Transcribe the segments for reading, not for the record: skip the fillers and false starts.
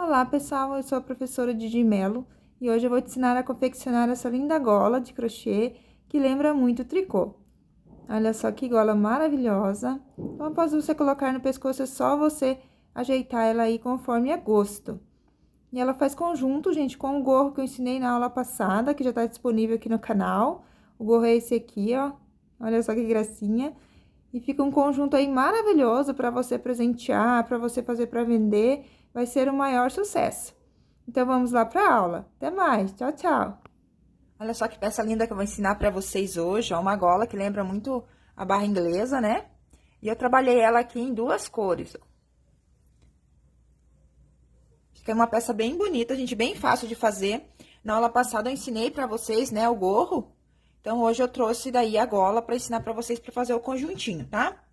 Olá pessoal, eu sou a professora Didi Mello e hoje eu vou te ensinar a confeccionar essa linda gola de crochê que lembra muito tricô. Olha só que gola maravilhosa. Então, após você colocar no pescoço, é só você ajeitar ela aí conforme a gosto. E ela faz conjunto, gente, com o gorro que eu ensinei na aula passada, que já tá disponível aqui no canal. O gorro é esse aqui, ó. Olha só que gracinha. E fica um conjunto aí maravilhoso para você presentear, para você fazer para vender. Vai ser o maior sucesso. Então, vamos lá para a aula. Até mais. Tchau, tchau. Olha só que peça linda que eu vou ensinar pra vocês hoje. É uma gola que lembra muito a barra inglesa, né? E eu trabalhei ela aqui em duas cores. Fica uma peça bem bonita, gente, bem fácil de fazer. Na aula passada eu ensinei pra vocês, né, o gorro. Então, hoje eu trouxe daí a gola pra ensinar pra vocês pra fazer o conjuntinho, tá?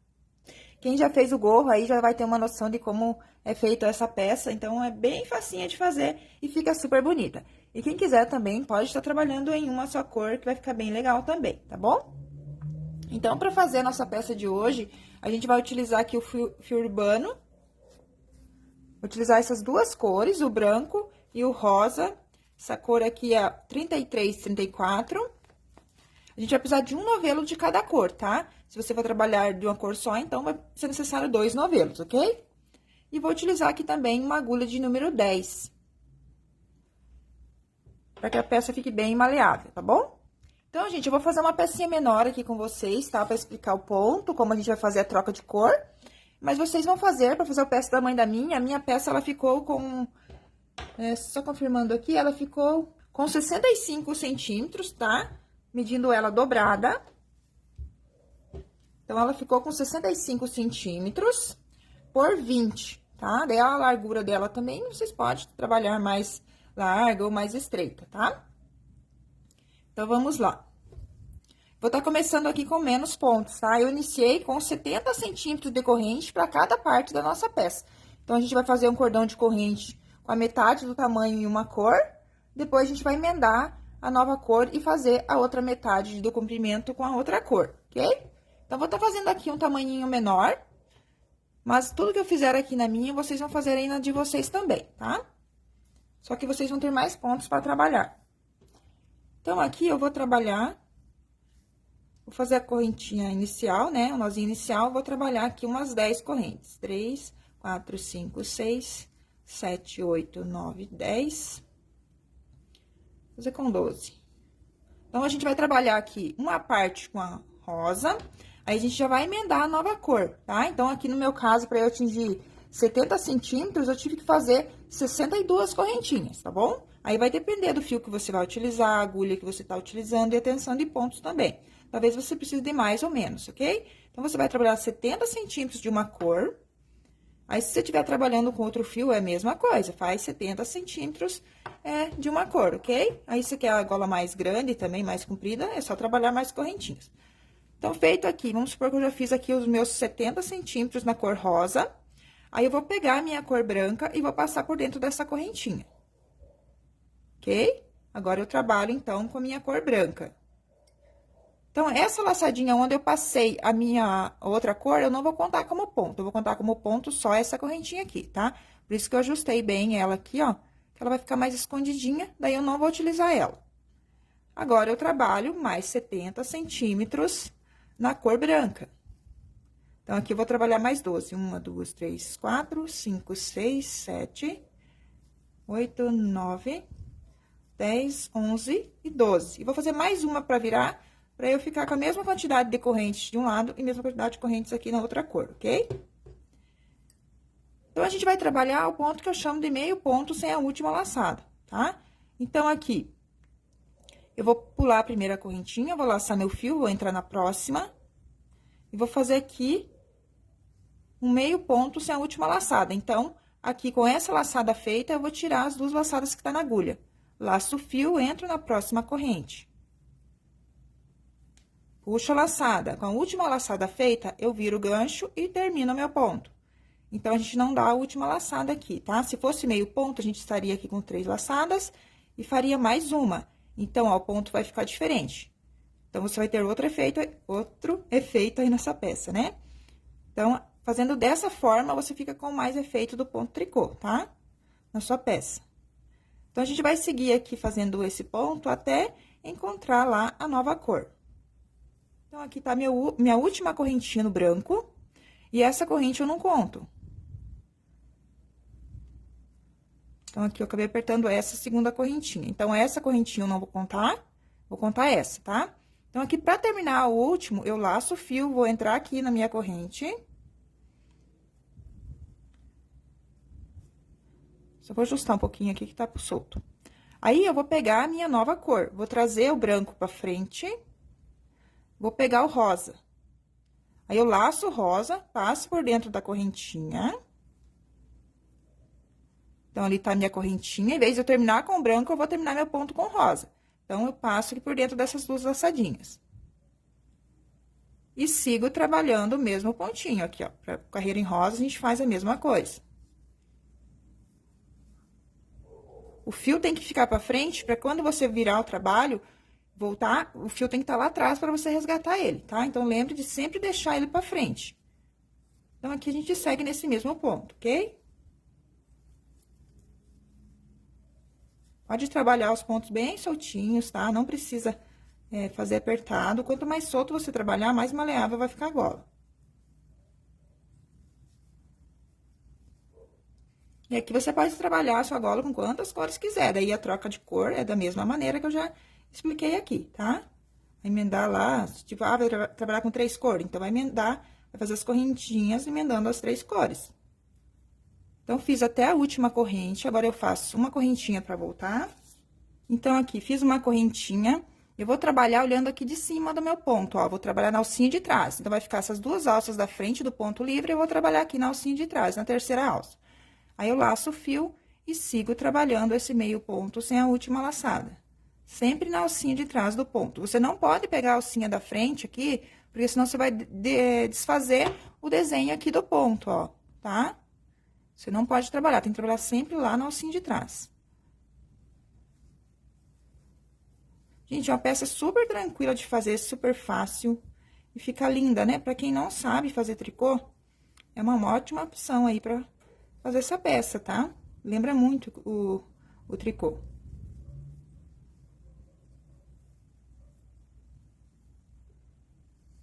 Quem já fez o gorro aí já vai ter uma noção de como é feita essa peça. Então, é bem facinha de fazer e fica super bonita. E quem quiser também pode estar trabalhando em uma só cor, que vai ficar bem legal também, tá bom? Então, para fazer a nossa peça de hoje, a gente vai utilizar aqui o fio urbano. Vou utilizar essas duas cores, o branco e o rosa. Essa cor aqui é 33, 34. A gente vai precisar de um novelo de cada cor, tá? Se você for trabalhar de uma cor só, então vai ser necessário 2 novelos, ok? E vou utilizar aqui também uma agulha de número 10. Para que a peça fique bem maleável, tá bom? Então, gente, eu vou fazer uma pecinha menor aqui com vocês, tá? Para explicar o ponto, como a gente vai fazer a troca de cor. Mas vocês vão fazer, para fazer o peça da mãe da minha, a minha peça, ela ficou com... só confirmando aqui, ela ficou com 65 centímetros, tá? Medindo ela dobrada. Então, ela ficou com 65 centímetros por 20, tá? Daí, a largura dela também, vocês podem trabalhar mais larga ou mais estreita, tá? Então, vamos lá. Vou estar começando aqui com menos pontos, tá? Eu iniciei com 70 centímetros de corrente para cada parte da nossa peça. Então, a gente vai fazer um cordão de corrente com a metade do tamanho em uma cor. Depois, a gente vai emendar a nova cor e fazer a outra metade do comprimento com a outra cor, ok? Então, vou estar fazendo aqui um tamanhinho menor. Mas tudo que eu fizer aqui na minha, vocês vão fazer aí na de vocês também, tá? Só que vocês vão ter mais pontos para trabalhar. Então, aqui eu vou trabalhar... Vou fazer a correntinha inicial, né? O nozinho inicial, vou trabalhar aqui umas 10 correntes. 3, 4, 5, 6, 7, 8, 9, 10. Vou fazer com 12. Então, a gente vai trabalhar aqui uma parte com a rosa, aí a gente já vai emendar a nova cor, tá? Então, aqui no meu caso, para eu atingir 70 centímetros, eu tive que fazer 62 correntinhas, tá bom? Aí, vai depender do fio que você vai utilizar, a agulha que você tá utilizando e a tensão de pontos também. Talvez você precise de mais ou menos, ok? Então, você vai trabalhar 70 centímetros de uma cor. Aí, se você estiver trabalhando com outro fio, é a mesma coisa, faz 70 centímetros de uma cor, ok? Aí, se quer a gola mais grande, também mais comprida, é só trabalhar mais correntinhas. Então, feito aqui, vamos supor que eu já fiz aqui os meus 70 centímetros na cor rosa. Aí, eu vou pegar a minha cor branca e vou passar por dentro dessa correntinha. Ok? Agora, eu trabalho, então, com a minha cor branca. Então, essa laçadinha onde eu passei a minha outra cor, eu não vou contar como ponto. Eu vou contar como ponto só essa correntinha aqui, tá? Por isso que eu ajustei bem ela aqui, ó. Que ela vai ficar mais escondidinha, daí eu não vou utilizar ela. Agora, eu trabalho mais 70 centímetros na cor branca. Então, aqui eu vou trabalhar mais 12. 1, 2, 3, 4, 5, 6, 7, 8, 9, 10, 11 e 12. E vou fazer mais uma pra virar, pra eu ficar com a mesma quantidade de correntes de um lado e mesma quantidade de correntes aqui na outra cor, ok? Então, a gente vai trabalhar o ponto que eu chamo de meio ponto sem a última laçada, tá? Então, aqui, eu vou pular a primeira correntinha, vou laçar meu fio, vou entrar na próxima. E vou fazer aqui um meio ponto sem a última laçada. Então, aqui com essa laçada feita, eu vou tirar as duas laçadas que tá na agulha. Laço o fio, entro na próxima corrente. Puxo a laçada. Com a última laçada feita, eu viro o gancho e termino o meu ponto. Então, a gente não dá a última laçada aqui, tá? Se fosse meio ponto, a gente estaria aqui com 3 laçadas e faria mais uma. Então, ó, o ponto vai ficar diferente. Então, você vai ter outro efeito aí nessa peça, né? Então, fazendo dessa forma, você fica com mais efeito do ponto tricô, tá? na sua peça. Então, a gente vai seguir aqui fazendo esse ponto até encontrar lá a nova cor. Então, aqui tá minha última correntinha no branco, e essa corrente eu não conto. Então, aqui eu acabei apertando essa segunda correntinha. Então, essa correntinha eu não vou contar essa, tá? Então, aqui, pra terminar o último, eu laço o fio, vou entrar aqui na minha corrente. Só vou ajustar um pouquinho aqui que tá solto. Aí, eu vou pegar a minha nova cor. Vou trazer o branco pra frente. Vou pegar o rosa. Aí, eu laço o rosa, passo por dentro da correntinha. Então, ali tá a minha correntinha. Em vez de eu terminar com o branco, eu vou terminar meu ponto com o rosa. Então, eu passo aqui por dentro dessas duas laçadinhas. E sigo trabalhando o mesmo pontinho aqui, ó. Pra carreira em rosa, a gente faz a mesma coisa. O fio tem que ficar pra frente, pra quando você virar o trabalho, voltar, o fio tem que estar lá atrás pra você resgatar ele, tá? Então, lembre de sempre deixar ele pra frente. Então, aqui a gente segue nesse mesmo ponto, ok? Pode trabalhar os pontos bem soltinhos, tá? Não precisa fazer apertado. Quanto mais solto você trabalhar, mais maleável vai ficar a gola. E aqui você pode trabalhar a sua gola com quantas cores quiser. Daí, a troca de cor é da mesma maneira que eu já expliquei aqui, tá? Vai emendar lá, tipo, vai trabalhar com 3 cores. Então, vai emendar, vai fazer as correntinhas emendando as 3 cores. Então, fiz até a última corrente, agora eu faço uma correntinha pra voltar. Então, aqui, fiz uma correntinha, eu vou trabalhar olhando aqui de cima do meu ponto, ó, vou trabalhar na alcinha de trás. Então, vai ficar essas duas alças da frente do ponto livre, eu vou trabalhar aqui na alcinha de trás, na terceira alça. Aí, eu laço o fio e sigo trabalhando esse meio ponto sem a última laçada. Sempre na alcinha de trás do ponto. Você não pode pegar a alcinha da frente aqui, porque senão você vai desfazer o desenho aqui do ponto, ó, tá? Você não pode trabalhar, tem que trabalhar sempre lá na alcinha de trás. Gente, é uma peça super tranquila de fazer, super fácil. E fica linda, né? Pra quem não sabe fazer tricô, é uma ótima opção aí pra fazer essa peça, tá? Lembra muito o tricô.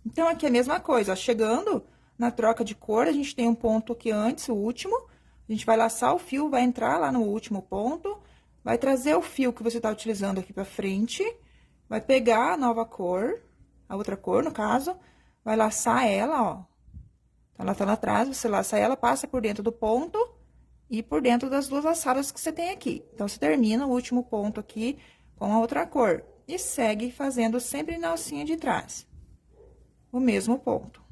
Então, aqui é a mesma coisa, ó. Chegando na troca de cor, a gente tem um ponto aqui antes, o último. A gente vai laçar o fio, vai entrar lá no último ponto, vai trazer o fio que você tá utilizando aqui pra frente, vai pegar a nova cor, a outra cor, no caso, vai laçar ela, ó. Ela tá lá atrás, você laça ela, passa por dentro do ponto e por dentro das duas laçadas que você tem aqui. Então, você termina o último ponto aqui com a outra cor. E segue fazendo sempre na alcinha de trás o mesmo ponto.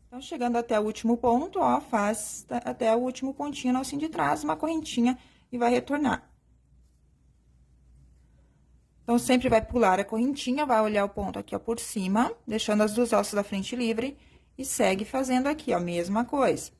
Então, chegando até o último ponto, ó, faz até o último pontinho na alcinha de trás, uma correntinha e vai retornar. Então, sempre vai pular a correntinha, vai olhar o ponto aqui, ó, por cima, deixando as duas alças da frente livre e segue fazendo aqui, ó, mesma coisa.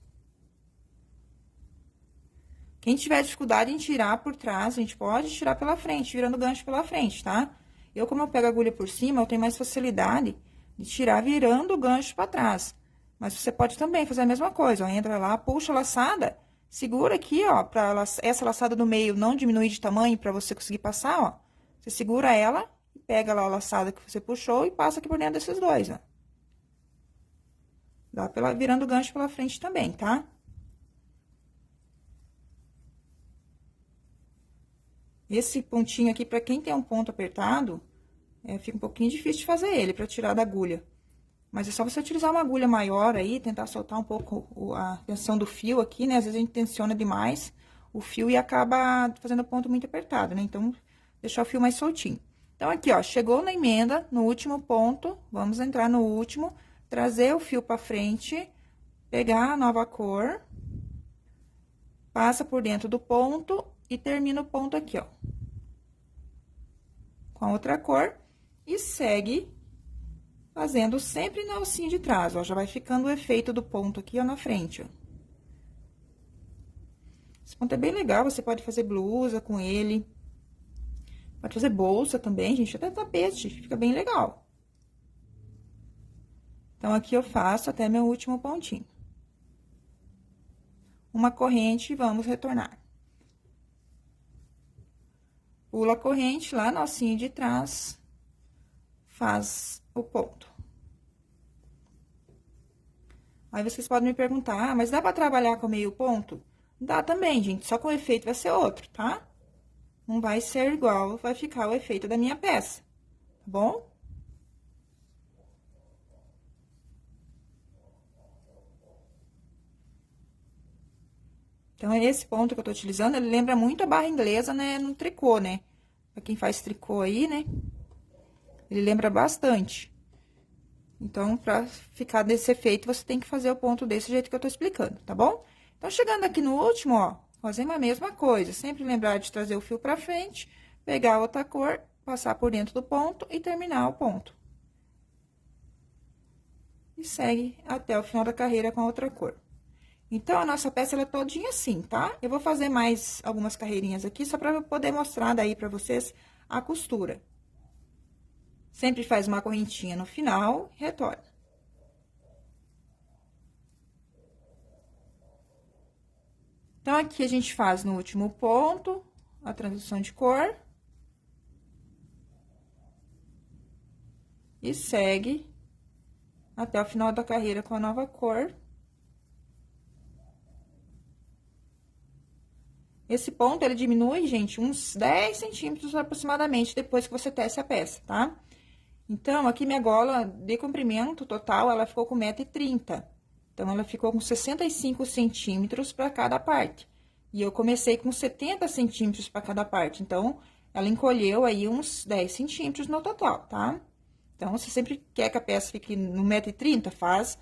Quem tiver dificuldade em tirar por trás, a gente pode tirar pela frente, virando o gancho pela frente, tá? Eu, como eu pego a agulha por cima, eu tenho mais facilidade de tirar virando o gancho pra trás. Mas você pode também fazer a mesma coisa, ó, entra lá, puxa a laçada, segura aqui, ó, pra essa laçada do meio não diminuir de tamanho pra você conseguir passar, ó. Você segura ela, pega lá a laçada que você puxou e passa aqui por dentro desses dois, ó. Dá virando o gancho pela frente também, tá? Esse pontinho aqui, pra quem tem um ponto apertado, fica um pouquinho difícil de fazer ele, pra tirar da agulha. Mas é só você utilizar uma agulha maior aí, tentar soltar um pouco a tensão do fio aqui, né? Às vezes a gente tensiona demais o fio e acaba fazendo o ponto muito apertado, né? Então, deixar o fio mais soltinho. Então, aqui, ó, chegou na emenda, no último ponto, vamos entrar no último, trazer o fio pra frente, pegar a nova cor, passa por dentro do ponto e termina o ponto aqui, ó. Com a outra cor e segue fazendo sempre na alcinha de trás, ó, já vai ficando o efeito do ponto aqui, ó, na frente, ó. Esse ponto é bem legal, você pode fazer blusa com ele, pode fazer bolsa também, gente, até tapete, fica bem legal. Então, aqui eu faço até meu último pontinho. uma corrente e vamos retornar. Pula a corrente lá no alcinho de trás, faz o ponto. Aí, vocês podem me perguntar, mas dá pra trabalhar com meio ponto? Dá também, gente, só que o efeito vai ser outro, tá? Não vai ser igual, vai ficar o efeito da minha peça, tá bom? Então, esse ponto que eu tô utilizando, ele lembra muito a barra inglesa, né, no tricô, né? Pra quem faz tricô aí, né? Ele lembra bastante. Então, pra ficar desse efeito, você tem que fazer o ponto desse jeito que eu tô explicando, tá bom? Então, chegando aqui no último, ó, fazendo a mesma coisa. Sempre lembrar de trazer o fio pra frente, pegar outra cor, passar por dentro do ponto e terminar o ponto. E segue até o final da carreira com a outra cor. Então, a nossa peça, ela é todinha assim, tá? Eu vou fazer mais algumas carreirinhas aqui, só pra eu poder mostrar daí pra vocês a costura. Sempre faz uma correntinha no final, retorna. Então, aqui a gente faz no último ponto, a transição de cor. E segue até o final da carreira com a nova cor. Esse ponto, ele diminui, gente, uns 10 centímetros aproximadamente, depois que você tece a peça, tá? Então, aqui minha gola de comprimento total, ela ficou com 1,30 m. Então, ela ficou com 65 centímetros para cada parte. E eu comecei com 70 centímetros para cada parte. Então, ela encolheu aí uns 10 centímetros no total, tá? Então, você sempre quer que a peça fique no 1,30 m, faz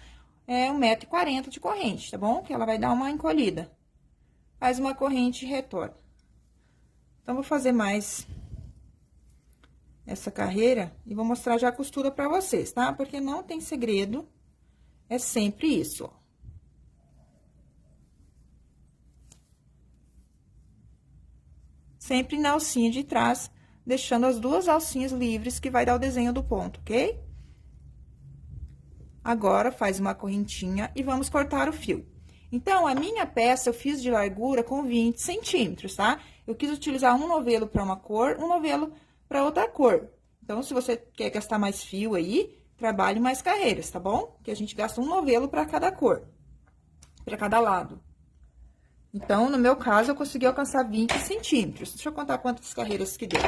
1,40 m de corrente, tá bom? Que ela vai dar uma encolhida. Faz uma corrente e retorna. Então, vou fazer mais essa carreira e vou mostrar já a costura pra vocês, tá? Porque não tem segredo, é sempre isso, ó. Sempre na alcinha de trás, deixando as duas alcinhas livres que vai dar o desenho do ponto, ok? Agora, faz uma correntinha e vamos cortar o fio. Então, a minha peça eu fiz de largura com 20 centímetros, tá? Eu quis utilizar um novelo para uma cor, um novelo para outra cor. Então, se você quer gastar mais fio aí, trabalhe mais carreiras, tá bom? Que a gente gasta um novelo para cada cor, para cada lado. Então, no meu caso, eu consegui alcançar 20 centímetros. Deixa eu contar quantas carreiras que deu.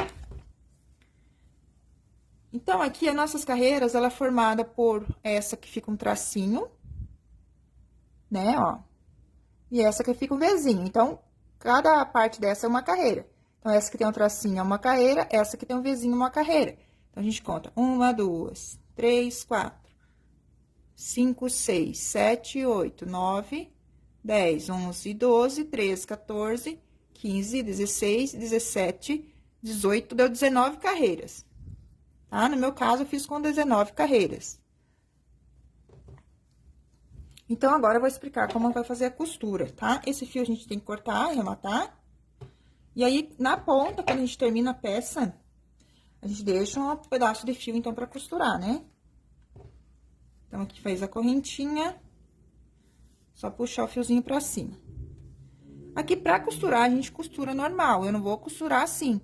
Então, aqui, as nossas carreiras, ela é formada por essa que fica um tracinho, né, ó. E essa que fica um Vzinho. Então, cada parte dessa é uma carreira. Então, essa que tem um tracinho é uma carreira, essa que tem um Vzinho é uma carreira. Então, a gente conta 1, 2, 3, 4, 5, 6, 7, 8, 9, 10, 11, 12, 13, 14, 15, 16, 17, 18, deu 19 carreiras. Tá? No meu caso, eu fiz com 19 carreiras. Então, agora eu vou explicar como vai fazer a costura, tá? Esse fio a gente tem que cortar, arrematar. E aí, na ponta, quando a gente termina a peça, a gente deixa um pedaço de fio, então, pra costurar, né? Então, aqui fez a correntinha, só puxar o fiozinho pra cima. Aqui, pra costurar, a gente costura normal, eu não vou costurar assim,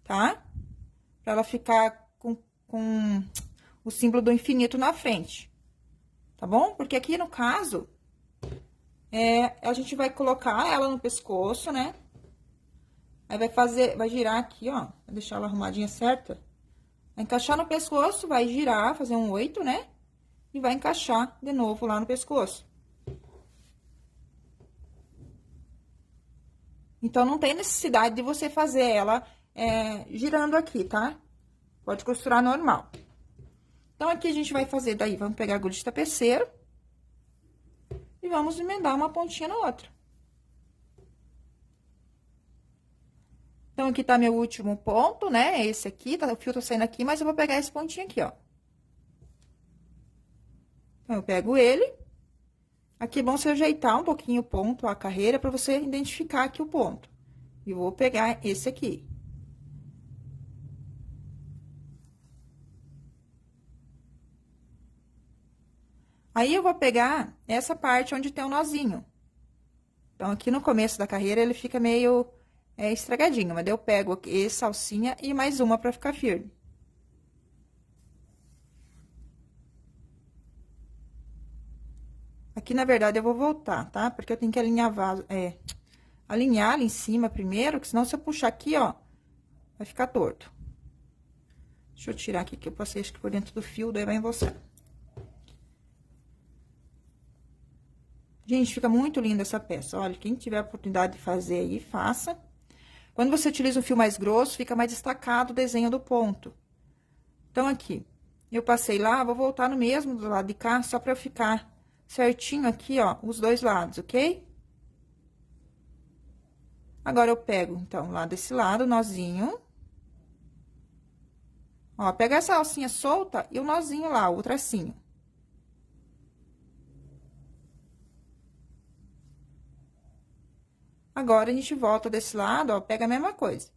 tá? Pra ela ficar com o símbolo do infinito na frente, tá bom? Porque aqui, no caso, a gente vai colocar ela no pescoço, né? Aí, vai girar aqui, ó, vai deixar ela arrumadinha certa. Vai encaixar no pescoço, vai girar, fazer um 8, né? E vai encaixar de novo lá no pescoço. Então, não tem necessidade de você fazer ela girando aqui, tá? Pode costurar normal. Então, aqui a gente vai fazer daí, vamos pegar a agulha de tapeceiro e vamos emendar uma pontinha na outra. Então, aqui tá meu último ponto, né? Esse aqui, o fio tá saindo aqui, mas eu vou pegar esse pontinho aqui, ó. Então, eu pego ele. Aqui é bom você ajeitar um pouquinho o ponto, a carreira, pra você identificar aqui o ponto. E vou pegar esse aqui. Aí, eu vou pegar essa parte onde tem o nozinho. Então, aqui no começo da carreira, ele fica meio estragadinho, mas daí eu pego aqui essa alcinha e mais uma pra ficar firme. Aqui, na verdade, eu vou voltar, tá? Porque eu tenho que alinhar alinhar ali em cima primeiro, que senão se eu puxar aqui, ó, vai ficar torto. Deixa eu tirar aqui, que eu passei acho que por dentro do fio, daí vai em você. Gente, fica muito linda essa peça. Olha, quem tiver a oportunidade de fazer aí, faça. Quando você utiliza um fio mais grosso, fica mais destacado o desenho do ponto. Então, aqui, eu passei lá, vou voltar no mesmo do lado de cá, só pra eu ficar certinho aqui, ó, os dois lados, ok? Agora, eu pego, então, lá desse lado, o nozinho. Ó, pega essa alcinha solta e o nozinho lá, o tracinho. Agora, a gente volta desse lado, ó, pega a mesma coisa.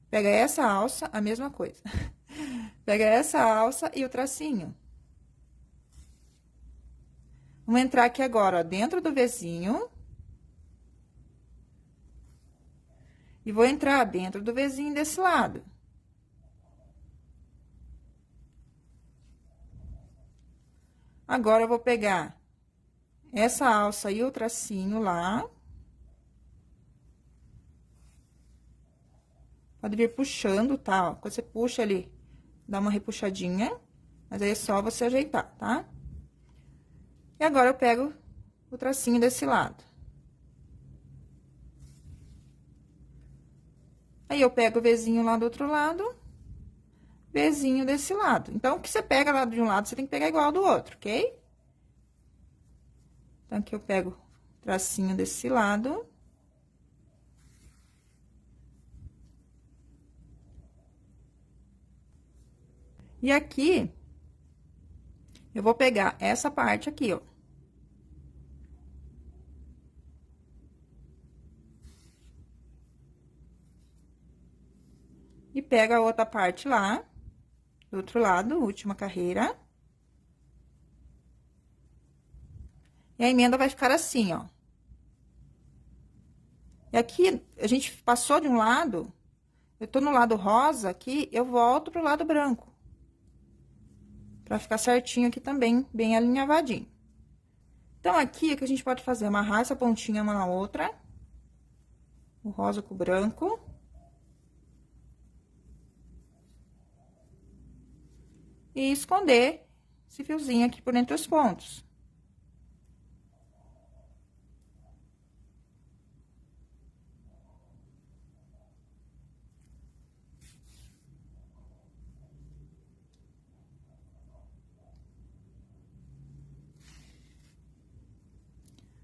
Pega essa alça, a mesma coisa. Pega essa alça e o tracinho. Vamos entrar aqui agora, ó, dentro do Vzinho. E vou entrar dentro do Vzinho desse lado. Agora, eu vou pegar essa alça e o tracinho lá. Pode vir puxando, tá? Ó, quando você puxa ali, dá uma repuxadinha. Mas aí é só você ajeitar, tá? E agora, eu pego o tracinho desse lado. Aí, eu pego o Vzinho lá do outro lado, Vzinho desse lado. Então, o que você pega lá de um lado, você tem que pegar igual do outro, ok? Então, aqui eu pego o tracinho desse lado. E aqui, eu vou pegar essa parte aqui, ó. E pega a outra parte lá, do outro lado, última carreira. E a emenda vai ficar assim, ó. E aqui, a gente passou de um lado, eu tô no lado rosa aqui, eu volto pro lado branco. Pra ficar certinho aqui também, bem alinhavadinho. Então, aqui, o que a gente pode fazer? Amarrar essa pontinha uma na outra. O rosa com o branco. E esconder esse fiozinho aqui por entre os pontos.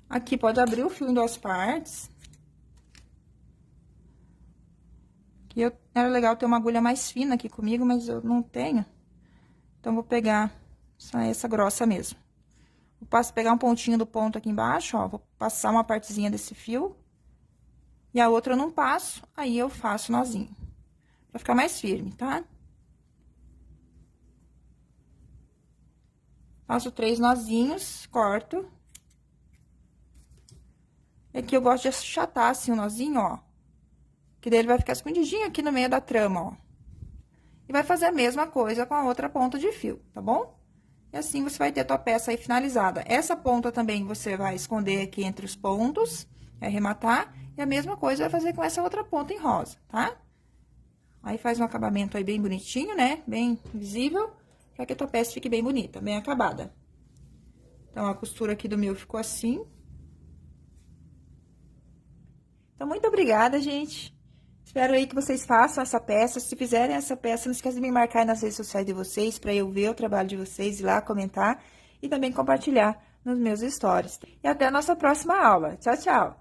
Aqui, pode abrir o fio em duas partes. Era legal ter uma agulha mais fina aqui comigo, mas eu não tenho. Então, vou pegar essa grossa mesmo. Vou pegar um pontinho do ponto aqui embaixo, ó. Vou passar uma partezinha desse fio. E a outra eu não passo, aí eu faço nozinho. Pra ficar mais firme, tá? Faço 3 nozinhos, corto. E aqui eu gosto de achatar assim o nozinho, ó. Que daí ele vai ficar escondidinho aqui no meio da trama, ó. E vai fazer a mesma coisa com a outra ponta de fio, tá bom? E assim você vai ter a tua peça aí finalizada. Essa ponta também você vai esconder aqui entre os pontos, arrematar. E a mesma coisa vai fazer com essa outra ponta em rosa, tá? Aí faz um acabamento aí bem bonitinho, né? Bem visível, pra que a tua peça fique bem bonita, bem acabada. Então, a costura aqui do meu ficou assim. Então, muito obrigada, gente. Espero aí que vocês façam essa peça. Se fizerem essa peça, não esqueça de me marcar nas redes sociais de vocês, para eu ver o trabalho de vocês, ir lá comentar e também compartilhar nos meus stories. E até a nossa próxima aula. Tchau, tchau!